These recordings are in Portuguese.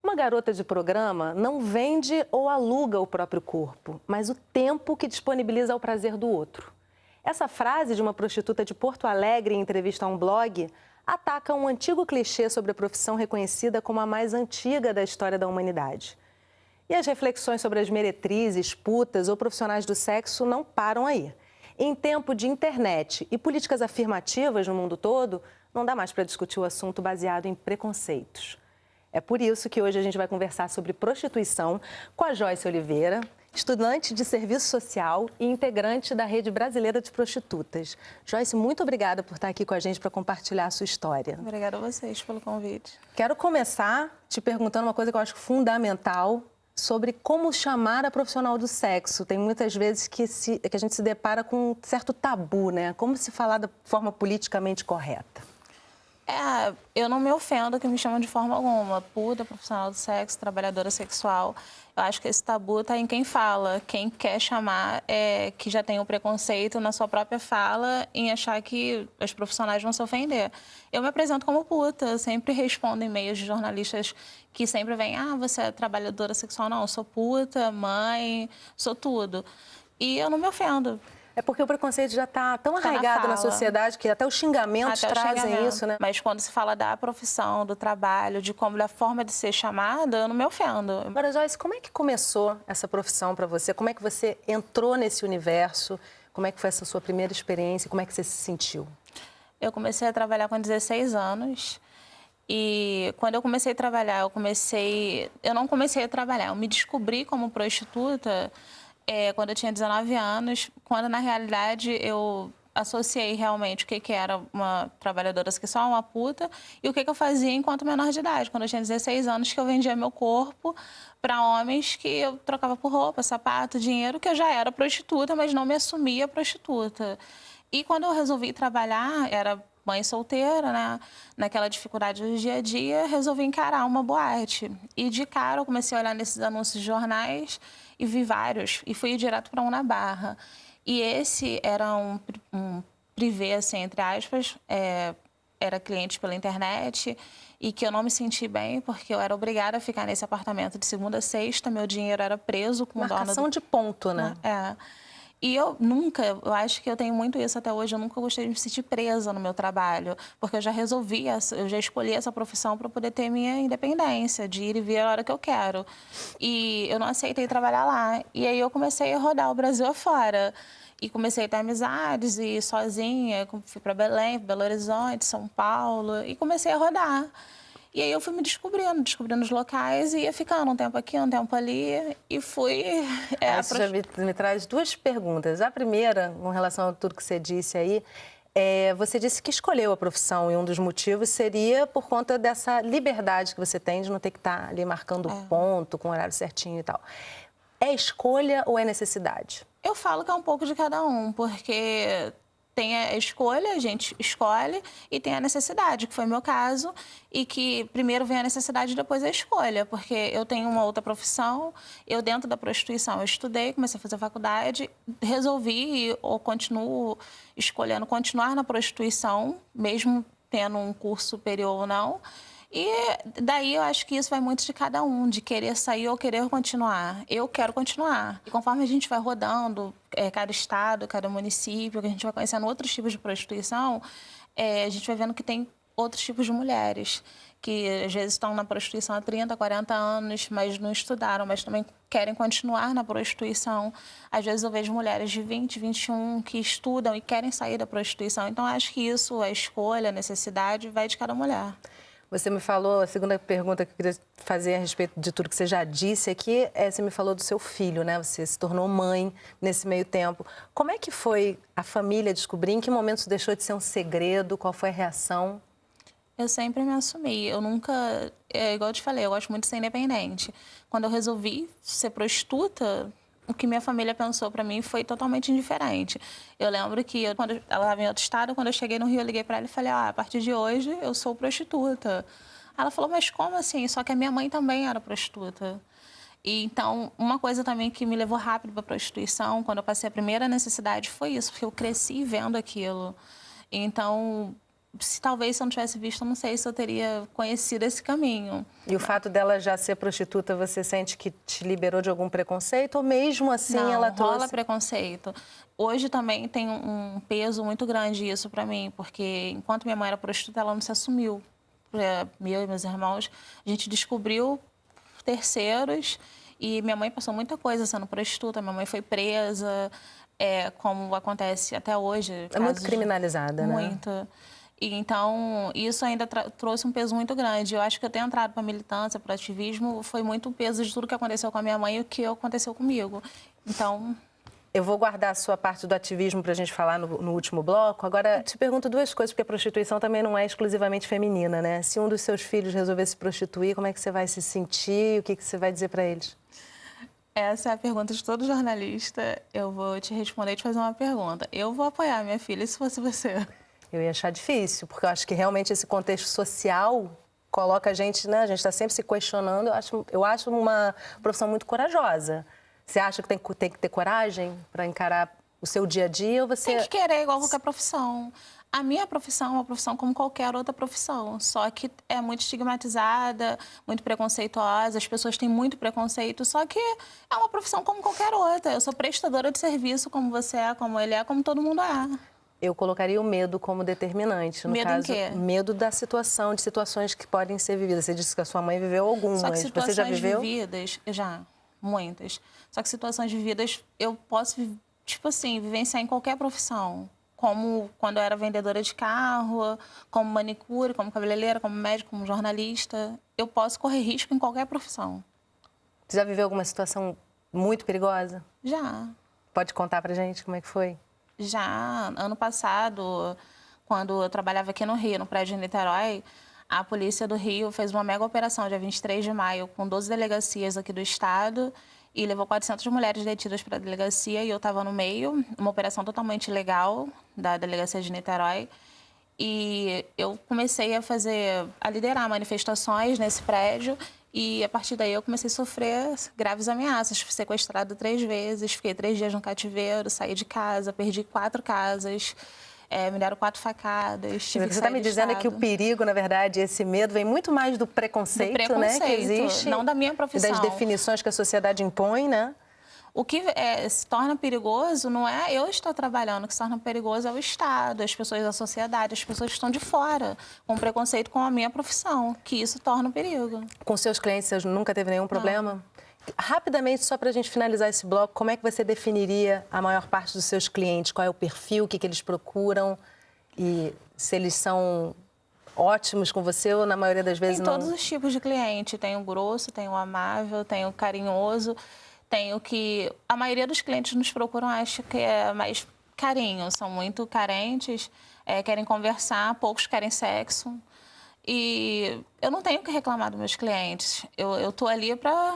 Uma garota de programa não vende ou aluga o próprio corpo, mas o tempo que disponibiliza ao prazer do outro. Essa frase de uma prostituta de Porto Alegre em entrevista a um blog ataca um antigo clichê sobre a profissão reconhecida como a mais antiga da história da humanidade. E as reflexões sobre as meretrizes, putas ou profissionais do sexo não param aí. Em tempo de internet e políticas afirmativas no mundo todo, não dá mais para discutir o assunto baseado em preconceitos. É por isso que hoje a gente vai conversar sobre prostituição com a Joyce Oliveira, estudante de serviço social e integrante da Rede Brasileira de Prostitutas. Joyce, muito obrigada por estar aqui com a gente para compartilhar a sua história. Obrigada a vocês pelo convite. Quero começar te perguntando uma coisa que eu acho fundamental sobre como chamar a profissional do sexo. Tem muitas vezes que a gente se depara com um certo tabu, né? Como se falar da forma politicamente correta? Eu não me ofendo que me chamam de forma alguma. Puta, profissional do sexo, trabalhadora sexual. Eu acho que esse tabu está em quem fala. Quem quer chamar que já tem o preconceito na sua própria fala em achar que os profissionais vão se ofender. Eu me apresento como puta. Eu sempre respondo e-mails de jornalistas que sempre vêm, você é trabalhadora sexual? Não, eu sou puta, mãe, sou tudo. E eu não me ofendo. É porque o preconceito já está tão arraigado na sociedade que até os xingamentos trazem isso, né? Mas quando se fala da profissão, do trabalho, de como da forma de ser chamada, eu não me ofendo. Agora, Joyce, como é que começou essa profissão para você? Como é que você entrou nesse universo? Como é que foi essa sua primeira experiência? Como é que você se sentiu? Eu comecei a trabalhar com 16 anos. E quando eu comecei a trabalhar, eu não comecei a trabalhar, eu me descobri como prostituta quando eu tinha 19 anos, quando na realidade eu associei realmente o que era uma trabalhadora sexual, uma puta, e o que eu fazia enquanto menor de idade. Quando eu tinha 16 anos, que eu vendia meu corpo para homens que eu trocava por roupa, sapato, dinheiro, que eu já era prostituta, mas não me assumia prostituta. E quando eu resolvi trabalhar, era mãe solteira, né? Naquela dificuldade do dia a dia, resolvi encarar uma boate. E de cara eu comecei a olhar nesses anúncios de jornais e vi vários. E fui direto para um na Barra. E esse era um privê, assim, entre aspas, era cliente pela internet e que eu não me senti bem porque eu era obrigada a ficar nesse apartamento de segunda a sexta, meu dinheiro era preso com o dono Marcação de ponto, né? E eu acho que eu tenho muito isso até hoje, eu nunca gostei de me sentir presa no meu trabalho, porque eu já eu já escolhi essa profissão para poder ter minha independência, de ir e vir a hora que eu quero. E eu não aceitei trabalhar lá. E aí eu comecei a rodar o Brasil afora. E comecei a ter amizades, e sozinha, fui para Belém, Belo Horizonte, São Paulo, e comecei a rodar. E aí eu fui me descobrindo os locais e ia ficando um tempo aqui, um tempo ali e fui... Isso já me traz duas perguntas. A primeira, com relação a tudo que você disse aí, você disse que escolheu a profissão e um dos motivos seria por conta dessa liberdade que você tem de não ter que estar ali marcando ponto, com o horário certinho e tal. É escolha ou é necessidade? Eu falo que é um pouco de cada um, porque... Tem a escolha, a gente escolhe, e tem a necessidade, que foi o meu caso, e que primeiro vem a necessidade e depois a escolha, porque eu tenho uma outra profissão, eu dentro da prostituição eu estudei, comecei a fazer faculdade, resolvi ou continuo escolhendo continuar na prostituição, mesmo tendo um curso superior ou não. E daí eu acho que isso vai muito de cada um, de querer sair ou querer continuar. Eu quero continuar. E conforme a gente vai rodando, cada estado, cada município, que a gente vai conhecendo outros tipos de prostituição, a gente vai vendo que tem outros tipos de mulheres que às vezes estão na prostituição há 30, 40 anos, mas não estudaram, mas também querem continuar na prostituição. Às vezes eu vejo mulheres de 20, 21 que estudam e querem sair da prostituição. Então acho que isso, a escolha, a necessidade, vai de cada mulher. Você me falou, a segunda pergunta que eu queria fazer a respeito de tudo que você já disse aqui, você me falou do seu filho, né? Você se tornou mãe nesse meio tempo. Como é que foi a família descobrir? Em que momento isso deixou de ser um segredo? Qual foi a reação? Eu sempre me assumi. Eu nunca... igual eu te falei, eu gosto muito de ser independente. Quando eu resolvi ser prostituta, o que minha família pensou pra mim foi totalmente indiferente. Eu lembro que quando ela estava em outro estado, quando eu cheguei no Rio, eu liguei pra ela e falei, a partir de hoje eu sou prostituta. Ela falou, mas como assim? Só que a minha mãe também era prostituta. E então, uma coisa também que me levou rápido pra prostituição, quando eu passei a primeira necessidade, foi isso, porque eu cresci vendo aquilo. Então, talvez se eu não tivesse visto, eu não sei se eu teria conhecido esse caminho. E o fato dela já ser prostituta, você sente que te liberou de algum preconceito? Ou mesmo assim Não, ela rola trouxe... preconceito. Hoje também tem um peso muito grande isso para mim, porque enquanto minha mãe era prostituta, ela não se assumiu. Eu e meus irmãos, a gente descobriu terceiros e minha mãe passou muita coisa sendo prostituta. Minha mãe foi presa, como acontece até hoje. É muito criminalizada, né? Muito. E, então, isso ainda trouxe um peso muito grande. Eu acho que eu ter entrado para a militância, para o ativismo, foi muito o peso de tudo que aconteceu com a minha mãe e o que aconteceu comigo. Então... Eu vou guardar a sua parte do ativismo para a gente falar no último bloco. Agora, te pergunto duas coisas, porque a prostituição também não é exclusivamente feminina, né? Se um dos seus filhos resolver se prostituir, como é que você vai se sentir? O que você vai dizer para eles? Essa é a pergunta de todo jornalista. Eu vou te responder e te fazer uma pergunta. Eu vou apoiar minha filha se fosse você. Eu ia achar difícil, porque eu acho que realmente esse contexto social coloca a gente, né? A gente está sempre se questionando. Eu acho uma profissão muito corajosa. Você acha que tem que ter coragem para encarar o seu dia a dia ou você... Tem que querer, igual qualquer profissão. A minha profissão é uma profissão como qualquer outra profissão, só que é muito estigmatizada, muito preconceituosa, as pessoas têm muito preconceito, só que é uma profissão como qualquer outra. Eu sou prestadora de serviço, como você é, como ele é, como todo mundo é. Eu colocaria o medo como determinante. No medo caso, em quê? Medo da situação, de situações que podem ser vividas. Você disse que a sua mãe viveu algumas. Só que situações você já viveu? vividas, já, muitas. Só que situações vividas eu posso, tipo assim, vivenciar em qualquer profissão. Como quando eu era vendedora de carro, como manicure, como cabeleireira, como médico, como jornalista. Eu posso correr risco em qualquer profissão. Você já viveu alguma situação muito perigosa? Já. Pode contar pra gente como é que foi? Já. Ano passado, quando eu trabalhava aqui no Rio, no prédio de Niterói, a polícia do Rio fez uma mega operação, dia 23 de maio, com 12 delegacias aqui do estado e levou 400 mulheres detidas para a delegacia e eu estava no meio, uma operação totalmente legal da delegacia de Niterói. E eu comecei a liderar manifestações nesse prédio e a partir daí eu comecei a sofrer graves ameaças. Fui sequestrada 3 vezes, fiquei 3 dias no cativeiro, saí de casa, perdi 4 casas. Me deram 4 facadas. Você está me dizendo que o perigo, na verdade, esse medo vem muito mais do preconceito, né, que existe. Não da minha profissão. E das definições que a sociedade impõe, né? O que se torna perigoso não é eu estar trabalhando, o que se torna perigoso é o Estado, as pessoas da sociedade, as pessoas que estão de fora, com preconceito com a minha profissão, que isso torna um perigo. Com seus clientes, você nunca teve nenhum problema? Rapidamente, só para a gente finalizar esse bloco, como é que você definiria a maior parte dos seus clientes? Qual é o perfil, o que eles procuram? E se eles são ótimos com você ou, na maioria das vezes, não? Tem todos os tipos de cliente. Tem o grosso, tem o amável, tem o carinhoso, tem o que... A maioria dos clientes nos procuram, acho que é mais carinho. São muito carentes, querem conversar, poucos querem sexo. E eu não tenho o que reclamar dos meus clientes. Eu estou ali para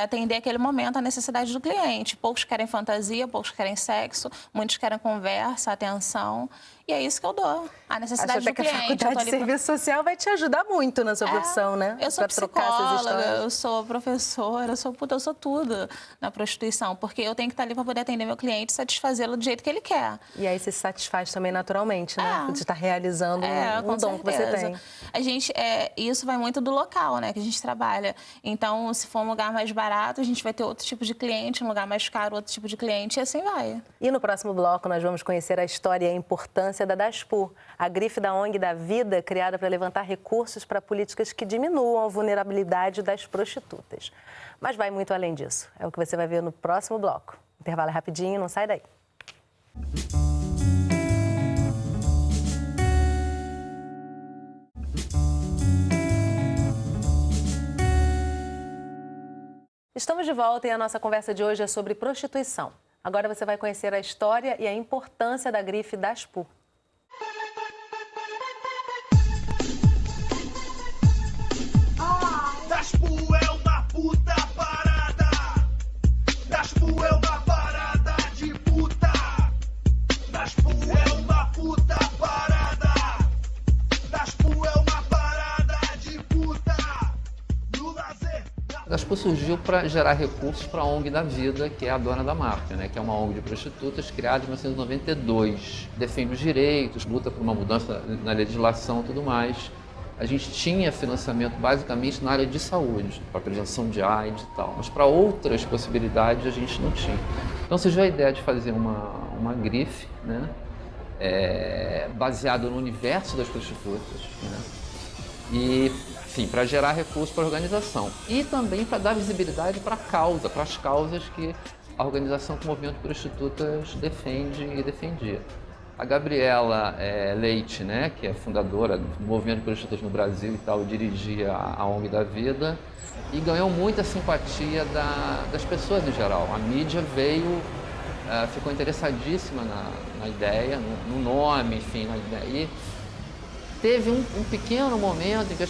atender aquele momento, a necessidade do cliente. Poucos querem fantasia, poucos querem sexo, muitos querem conversa, atenção. E é isso que eu dou, a necessidade do cliente. A faculdade de serviço social vai te ajudar muito na sua profissão, né? Eu sou psicóloga, eu sou professora, eu sou tudo na prostituição. Porque eu tenho que estar ali para poder atender meu cliente e satisfazê-lo do jeito que ele quer. E aí você se satisfaz também naturalmente, né? Você está realizando um dom que você tem. A gente, isso vai muito do local, né, que a gente trabalha. Então, se for um lugar mais barato, a gente vai ter outro tipo de cliente, um lugar mais caro, outro tipo de cliente, e assim vai. E no próximo bloco, nós vamos conhecer a história e a importância da DASPUR, a grife da ONG da Vida, criada para levantar recursos para políticas que diminuam a vulnerabilidade das prostitutas. Mas vai muito além disso. É o que você vai ver no próximo bloco. Intervalo rapidinho, não sai daí. Estamos de volta e a nossa conversa de hoje é sobre prostituição. Agora você vai conhecer a história e a importância da grife DASPUR. DASPUR é uma puta parada. DASPUR é uma parada de puta. DASPUR é uma puta parada. DASPUR é uma parada de puta. No lazer. A Daspo surgiu para gerar recursos para a ONG da Vida, que é a dona da marca, né? Que é uma ONG de prostitutas criada em 1992. Defende os direitos, luta por uma mudança na legislação e tudo mais. A gente tinha financiamento basicamente na área de saúde, para prevenção de AIDS e tal, mas para outras possibilidades a gente não tinha. Então surgiu a ideia de fazer uma grife, né? Baseado no universo das prostitutas, né? E, enfim, para gerar recursos para a organização e também para dar visibilidade para a causa, para as causas que a organização com o Movimento Prostitutas defende e defendia. A Gabriela Leite, né, que é fundadora do Movimento Prostitutas no Brasil e tal, dirigia a ONG da Vida e ganhou muita simpatia das pessoas em geral. A mídia veio, ficou interessadíssima na ideia, no nome, enfim, na ideia. E teve um pequeno momento em que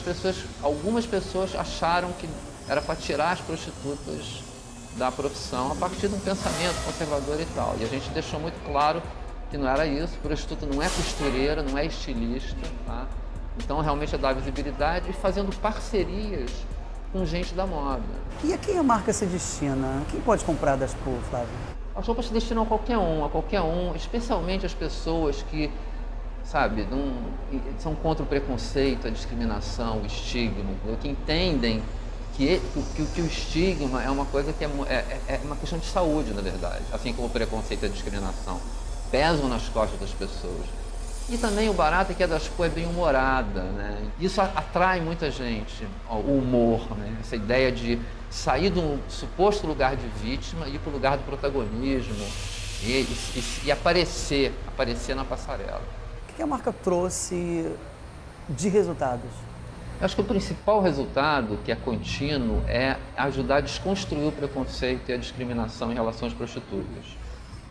algumas pessoas acharam que era para tirar as prostitutas da profissão a partir de um pensamento conservador e tal. E a gente deixou muito claro que não era isso, prostituta não é costureira, não é estilista, tá? Então realmente é dar visibilidade e fazendo parcerias com gente da moda. E a quem a marca se destina? Quem pode comprar da Daspo, Flávio? As roupas se destinam a qualquer um, especialmente as pessoas que, sabe, são contra o preconceito, a discriminação, o estigma, que entendem que o estigma é uma coisa que é uma questão de saúde, na verdade, assim como o preconceito e a discriminação pesam nas costas das pessoas. E também o barato é que a Daspo é bem humorada, né? Isso atrai muita gente, o humor, né? Essa ideia de sair do suposto lugar de vítima e ir para o lugar do protagonismo e aparecer na passarela. O que a marca trouxe de resultados? Eu acho que o principal resultado, que é contínuo, é ajudar a desconstruir o preconceito e a discriminação em relação às prostitutas.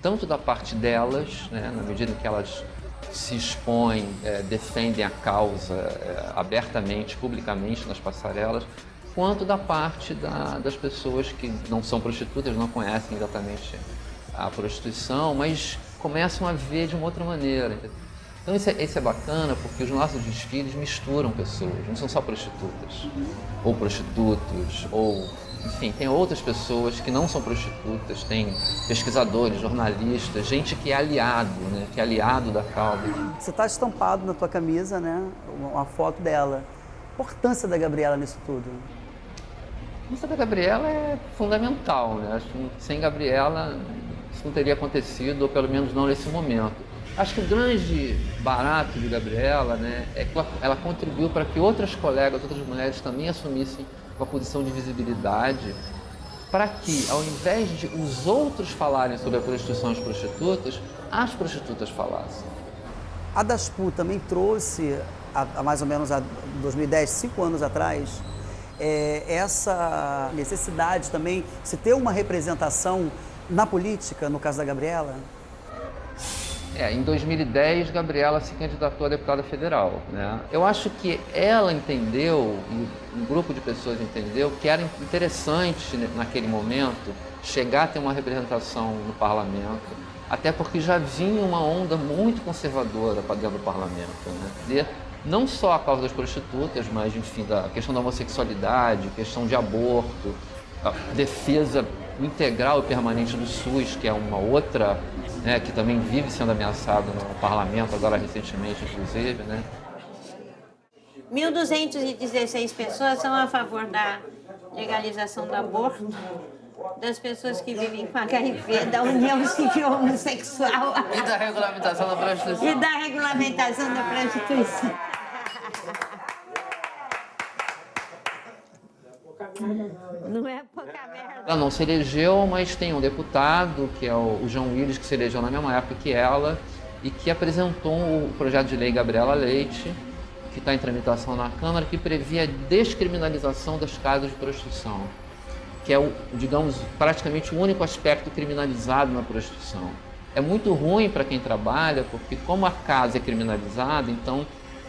Tanto da parte delas, né, na medida em que elas se expõem, defendem a causa abertamente, publicamente nas passarelas, quanto da parte das pessoas que não são prostitutas, não conhecem exatamente a prostituição, mas começam a ver de uma outra maneira. Então isso é bacana porque os nossos desfiles misturam pessoas, não são só prostitutas, ou prostitutos, ou... Enfim, tem outras pessoas que não são prostitutas, tem pesquisadores, jornalistas, gente que é aliado, né? Que é aliado da causa. Você está estampado na tua camisa, né? Uma foto dela. A importância da Gabriela nisso tudo? A importância da Gabriela é fundamental, né? Acho que sem Gabriela isso não teria acontecido, ou pelo menos não nesse momento. Acho que o grande barato de Gabriela, né, é que ela contribuiu para que outras colegas, outras mulheres também assumissem uma posição de visibilidade, para que, ao invés de os outros falarem sobre a prostituição e as prostitutas falassem. A Daspo também trouxe, há mais ou menos 2010, 5 anos atrás, essa necessidade também de se ter uma representação na política, no caso da Gabriela? Em 2010, Gabriela se candidatou a deputada federal, né? Eu acho que ela entendeu, e um grupo de pessoas entendeu, que era interessante, naquele momento, chegar a ter uma representação no parlamento, até porque já vinha uma onda muito conservadora para dentro do parlamento, né? De não só a causa das prostitutas, mas, enfim, da questão da homossexualidade, questão de aborto, a defesa integral e permanente do SUS, que é uma outra, né, que também vive sendo ameaçada no parlamento, agora recentemente, inclusive, né? 1.216 pessoas são a favor da legalização do aborto, das pessoas que vivem com HIV, da união civil homossexual E da regulamentação da prostituição. e da regulamentação da prostituição. Não é pouca merda. Ela não se elegeu, mas tem um deputado, que é o João Willis, que se elegeu na mesma época que ela e que apresentou o projeto de lei Gabriela Leite, que está em tramitação na Câmara, que previa a descriminalização das casas de prostituição, que é, digamos, praticamente o único aspecto criminalizado na prostituição. É muito ruim para quem trabalha, porque como a casa é criminalizada, então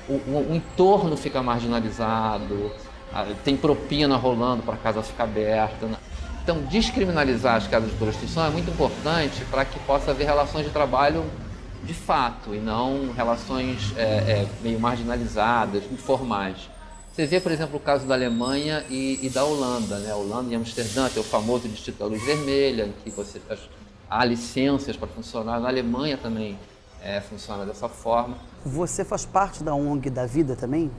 o entorno fica marginalizado, tem propina rolando para a casa ficar aberta. Então, descriminalizar as casas de prostituição é muito importante para que possa haver relações de trabalho de fato e não relações meio marginalizadas, informais. Você vê, por exemplo, o caso da Alemanha e da Holanda, né? A Holanda e Amsterdã tem o famoso Distrito da Luz Vermelha, em que há licenças para funcionar. Na Alemanha também funciona dessa forma. Você faz parte da ONG da Vida também?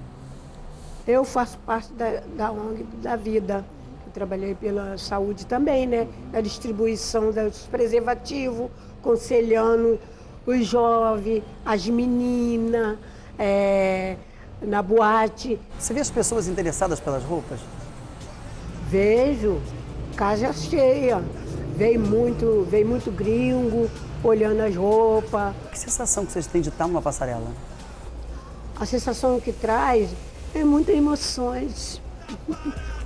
Eu faço parte da ONG da Vida. Eu trabalhei pela saúde também, né? Na distribuição dos preservativos, aconselhando os jovens, as meninas, na boate. Você vê as pessoas interessadas pelas roupas? Vejo, casa cheia. Veio muito gringo, olhando as roupas. Que sensação que vocês têm de estar numa passarela? A sensação que traz é muitas emoções.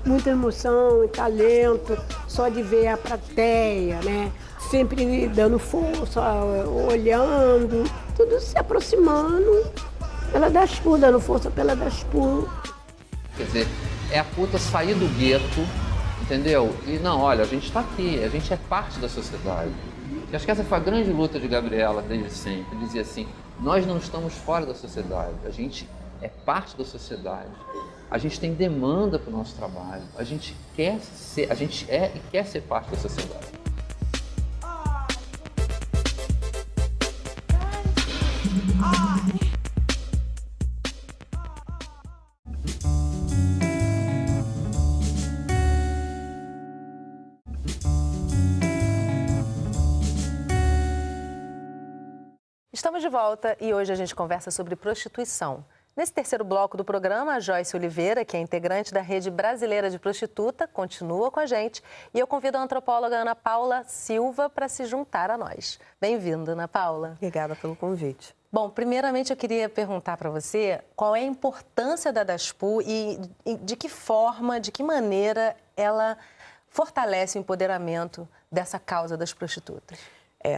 Muita emoção e talento, só de ver a plateia, né? Sempre dando força, olhando, tudo se aproximando. Ela dá expor, dando força pela dar expor. Quer dizer, é a puta sair do gueto, entendeu? E não, olha, a gente está aqui, a gente é parte da sociedade. E acho que essa foi a grande luta de Gabriela desde sempre. Dizia assim, nós não estamos fora da sociedade, a gente é parte da sociedade. A gente tem demanda para o nosso trabalho, a gente é e quer ser parte da sociedade. Estamos de volta e hoje a gente conversa sobre prostituição. Nesse terceiro bloco do programa, a Joyce Oliveira, que é integrante da Rede Brasileira de Prostituta, continua com a gente e eu convido a antropóloga Ana Paula Silva para se juntar a nós. Bem-vinda, Ana Paula. Obrigada pelo convite. Bom, primeiramente eu queria perguntar para você qual é a importância da DASPU e de que forma, de que maneira ela fortalece o empoderamento dessa causa das prostitutas.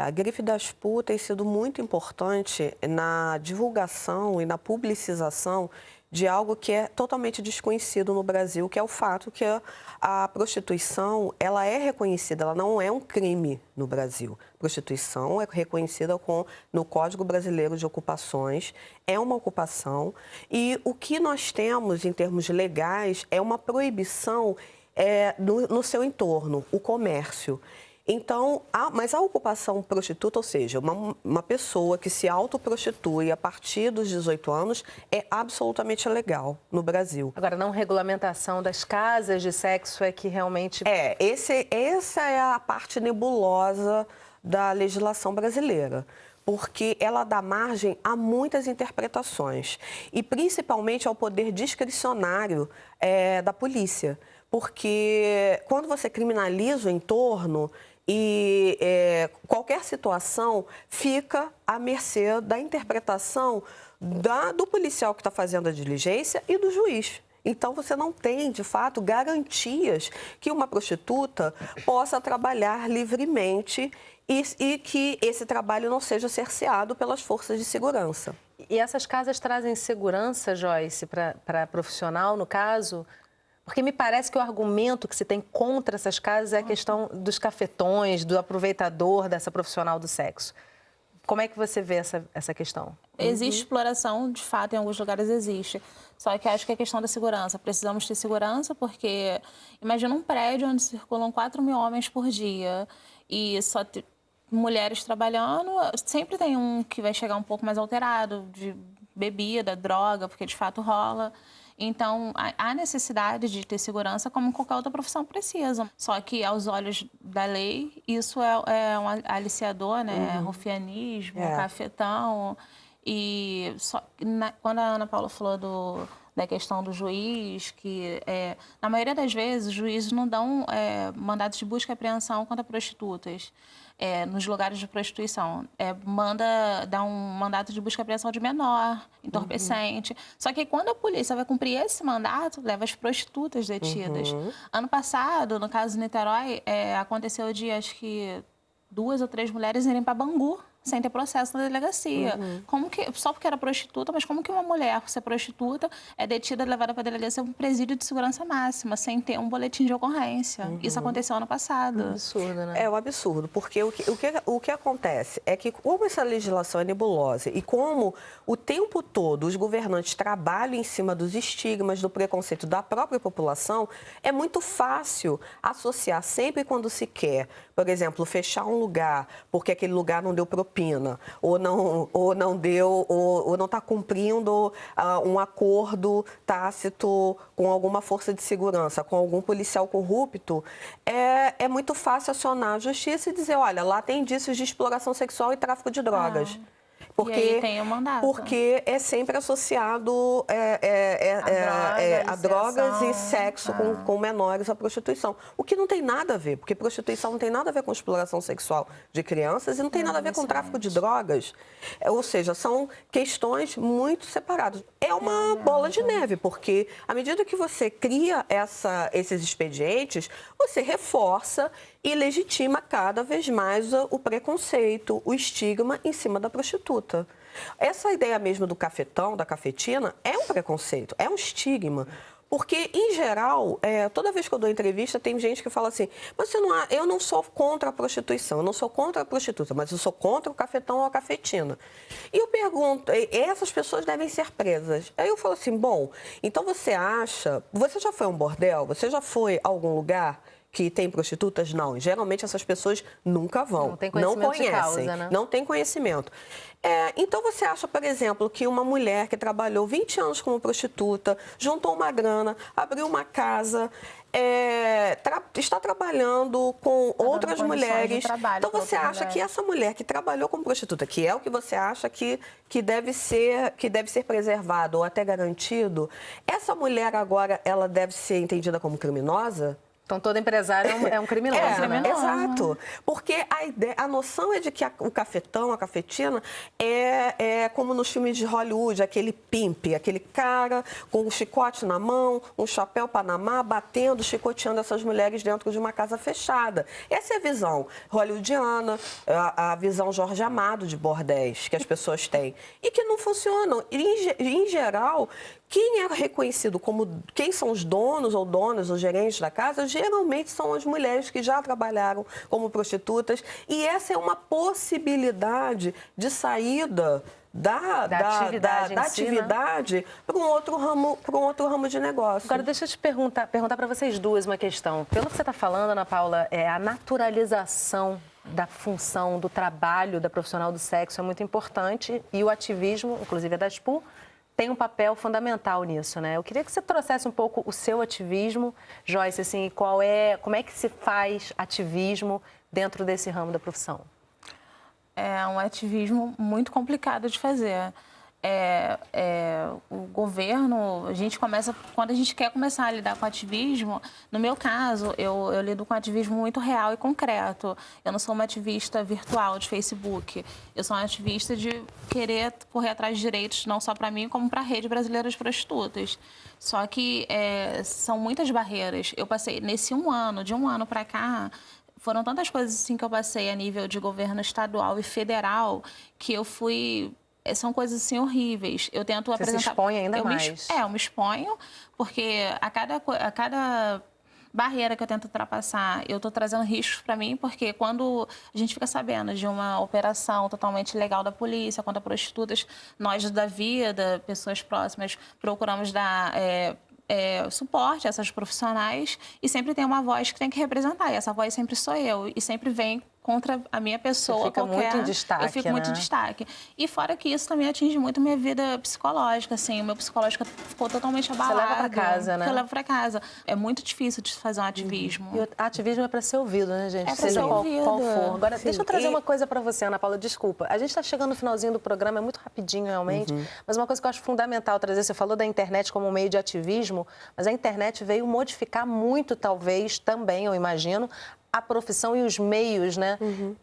A grife DASPU tem sido muito importante na divulgação e na publicização de algo que é totalmente desconhecido no Brasil, que é o fato que a prostituição ela é reconhecida, ela não é um crime no Brasil. Prostituição é reconhecida no Código Brasileiro de Ocupações, é uma ocupação e o que nós temos em termos legais é uma proibição no seu entorno, o comércio. Então, mas a ocupação prostituta, ou seja, uma pessoa que se autoprostitui a partir dos 18 anos é absolutamente legal no Brasil. Agora, não regulamentação das casas de sexo é que realmente... Essa é a parte nebulosa da legislação brasileira, porque ela dá margem a muitas interpretações e principalmente ao poder discricionário da polícia, porque quando você criminaliza o entorno... E qualquer situação fica à mercê da interpretação do policial que está fazendo a diligência e do juiz. Então, você não tem, de fato, garantias que uma prostituta possa trabalhar livremente e que esse trabalho não seja cerceado pelas forças de segurança. E essas casas trazem segurança, Joyce, para a profissional, no caso? Porque me parece que o argumento que se tem contra essas casas é a questão dos cafetões, do aproveitador dessa profissional do sexo. Como é que você vê essa questão? Existe exploração, de fato, em alguns lugares existe. Só que acho que é questão da segurança. Precisamos ter segurança porque, imagina um prédio onde circulam 4.000 homens por dia e só mulheres trabalhando, sempre tem um que vai chegar um pouco mais alterado, de bebida, droga, porque de fato rola. Então, há necessidade de ter segurança como qualquer outra profissão precisa. Só que, aos olhos da lei, isso é um aliciador, né? Rufianismo, cafetão. E quando a Ana Paula falou da questão do juiz, que na maioria das vezes os juízes não dão mandados de busca e apreensão contra prostitutas. Nos lugares de prostituição. Dá um mandato de busca e apreensão de menor, entorpecente. Só que quando a polícia vai cumprir esse mandato, leva as prostitutas detidas. Ano passado, no caso de Niterói, aconteceu de, acho que, 2 ou 3 mulheres irem para Bangu sem ter processo na delegacia. Como que, só porque era prostituta, mas como que uma mulher, por ser prostituta, é detida, levada para a delegacia para um presídio de segurança máxima, sem ter um boletim de ocorrência? Isso aconteceu ano passado. Absurdo, né? É um absurdo, porque o que acontece é que, como essa legislação é nebulosa e como o tempo todo os governantes trabalham em cima dos estigmas, do preconceito da própria população, é muito fácil associar sempre quando se quer, por exemplo, fechar um lugar porque aquele lugar não deu propina, ou não está cumprindo um acordo tácito com alguma força de segurança, com algum policial corrupto, é muito fácil acionar a justiça e dizer, olha, lá tem indícios de exploração sexual e tráfico de drogas. E aí tem o mandato. Porque é sempre associado a drogas e sexo com menores, a prostituição. O que não tem nada a ver, porque prostituição não tem nada a ver com exploração sexual de crianças e não tem nada a ver com tráfico de drogas. Ou seja, são questões muito separadas. É uma bola de neve, porque à medida que você cria esses expedientes, você reforça e legitima cada vez mais o preconceito, o estigma em cima da prostituta. Essa ideia mesmo do cafetão, da cafetina, é um preconceito, é um estigma. Porque, em geral, toda vez que eu dou entrevista, tem gente que fala assim, mas eu não sou contra a prostituição, eu não sou contra a prostituta, mas eu sou contra o cafetão ou a cafetina. E eu pergunto, essas pessoas devem ser presas. Aí eu falo assim, bom, então você já foi a um bordel? Você já foi a algum lugar que tem prostitutas? Não, geralmente essas pessoas nunca vão, não tem conhecimento, não conhecem, de causa, né? Não tem conhecimento. Então você acha, por exemplo, que uma mulher que trabalhou 20 anos como prostituta, juntou uma grana, abriu uma casa, está trabalhando com outras mulheres. Então você acha que essa mulher que trabalhou como prostituta, que é o que você acha que deve ser preservado ou até garantido, essa mulher agora ela deve ser entendida como criminosa? Então, todo empresário é um criminoso, né? Exato. Porque a noção é de que o cafetão, a cafetina, é como nos filmes de Hollywood, aquele pimp, aquele cara com um chicote na mão, um chapéu panamá, batendo, chicoteando essas mulheres dentro de uma casa fechada. Essa é a visão hollywoodiana, a visão Jorge Amado de bordéis que as pessoas têm. E que não funcionam. E, em geral, quem é reconhecido como... Quem são os donos ou donas, os gerentes da casa, geralmente são as mulheres que já trabalharam como prostitutas. E essa é uma possibilidade de saída da atividade para um outro ramo de negócio. Agora, deixa eu te perguntar para vocês duas uma questão. Pelo que você está falando, Ana Paula, a naturalização da função, do trabalho da profissional do sexo é muito importante e o ativismo, inclusive a da SPU, tem um papel fundamental nisso, né? Eu queria que você trouxesse um pouco o seu ativismo, Joyce, assim, como é que se faz ativismo dentro desse ramo da profissão? É um ativismo muito complicado de fazer. O governo, quando a gente quer começar a lidar com ativismo, no meu caso, eu lido com ativismo muito real e concreto. Eu não sou uma ativista virtual de Facebook. Eu sou uma ativista de querer correr atrás de direitos, não só para mim, como para a rede brasileira de prostitutas. Só que são muitas barreiras. Eu passei, de um ano para cá, foram tantas coisas assim que eu passei a nível de governo estadual e federal que eu fui... São coisas assim horríveis. Eu tento apresentar... Você se expõe ainda mais. Eu me exponho, porque a cada barreira que eu tento ultrapassar, eu estou trazendo riscos para mim, porque quando a gente fica sabendo de uma operação totalmente ilegal da polícia contra prostitutas, nós da vida, pessoas próximas, procuramos dar... suporte a essas profissionais e sempre tem uma voz que tem que representar. E essa voz sempre sou eu e sempre vem contra a minha pessoa. Você fica muito em destaque, eu fico muito em destaque. E fora que isso também atinge muito minha vida psicológica, assim. O meu psicológico ficou totalmente abalado. Você leva para casa, né? Eu levo para casa. É muito difícil de fazer um ativismo. E o ativismo é para ser ouvido, né, gente? Seja qual for. Agora, deixa eu trazer uma coisa para você, Ana Paula. Desculpa. A gente está chegando no finalzinho do programa, é muito rapidinho, realmente. Mas uma coisa que eu acho fundamental trazer, você falou da internet como um meio de ativismo, mas a internet veio modificar muito, talvez, também, eu imagino, a profissão e os meios, né?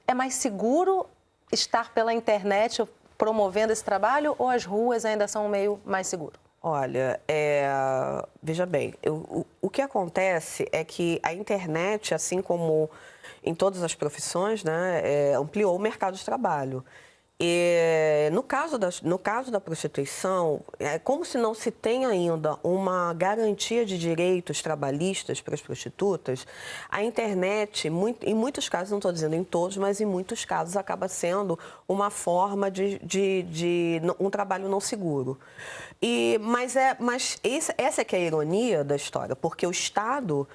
É mais seguro estar pela internet promovendo esse trabalho ou as ruas ainda são um meio mais seguro? Olha, veja bem, o que acontece é que a internet, assim como em todas as profissões, né, ampliou o mercado de trabalho. No caso da prostituição, é como se não se tem ainda uma garantia de direitos trabalhistas para as prostitutas, a internet, em muitos casos, não estou dizendo em todos, mas em muitos casos acaba sendo uma forma de um trabalho não seguro. Mas essa é que é a ironia da história, porque o Estado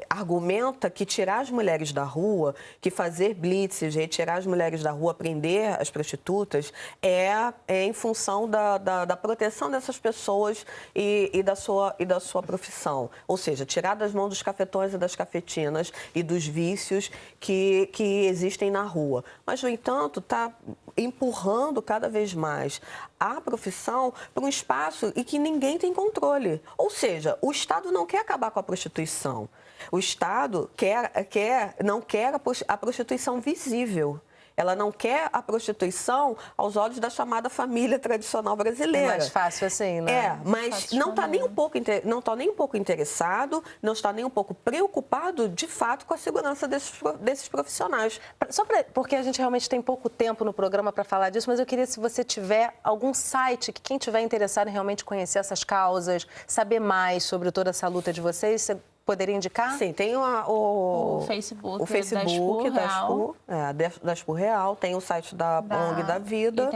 argumenta que tirar as mulheres da rua, que fazer blitzes, retirar as mulheres da rua, prender as prostitutas, é em função da proteção dessas pessoas e da sua profissão. Ou seja, tirar das mãos dos cafetões e das cafetinas e dos vícios que existem na rua. Mas, no entanto, está empurrando cada vez mais a profissão para um espaço em que ninguém tem controle. Ou seja, o Estado não quer acabar com a prostituição. O Estado não quer a prostituição visível. Ela não quer a prostituição aos olhos da chamada família tradicional brasileira. É mais fácil assim, né? Mas não está nem um pouco interessado, não está nem um pouco preocupado, de fato, com a segurança desses profissionais. Porque a gente realmente tem pouco tempo no programa para falar disso, mas eu queria, se você tiver algum site que quem tiver interessado em realmente conhecer essas causas, saber mais sobre toda essa luta de vocês, você poderia indicar? Sim, tem o Facebook da Expo Real, tem o site da ONG da Vida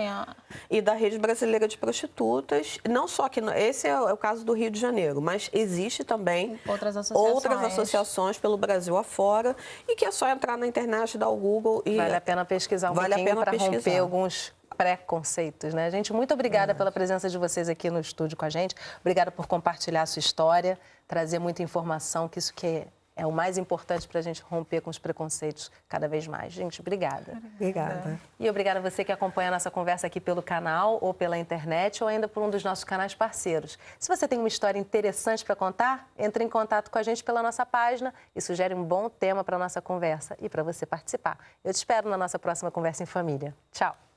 e da Rede Brasileira de Prostitutas. Não só que esse é o caso do Rio de Janeiro, mas existe também outras associações pelo Brasil afora, e que é só entrar na internet, dar o Google e... Vale a pena pesquisar pouquinho para romper alguns preconceitos, né? Gente, muito obrigada pela presença de vocês aqui no estúdio com a gente. Obrigada por compartilhar a sua história, trazer muita informação, que isso que é o mais importante para a gente romper com os preconceitos cada vez mais. Gente, obrigada. Obrigada. E obrigada a você que acompanha a nossa conversa aqui pelo canal, ou pela internet, ou ainda por um dos nossos canais parceiros. Se você tem uma história interessante para contar, entre em contato com a gente pela nossa página e sugere um bom tema para a nossa conversa e para você participar. Eu te espero na nossa próxima Conversa em Família. Tchau!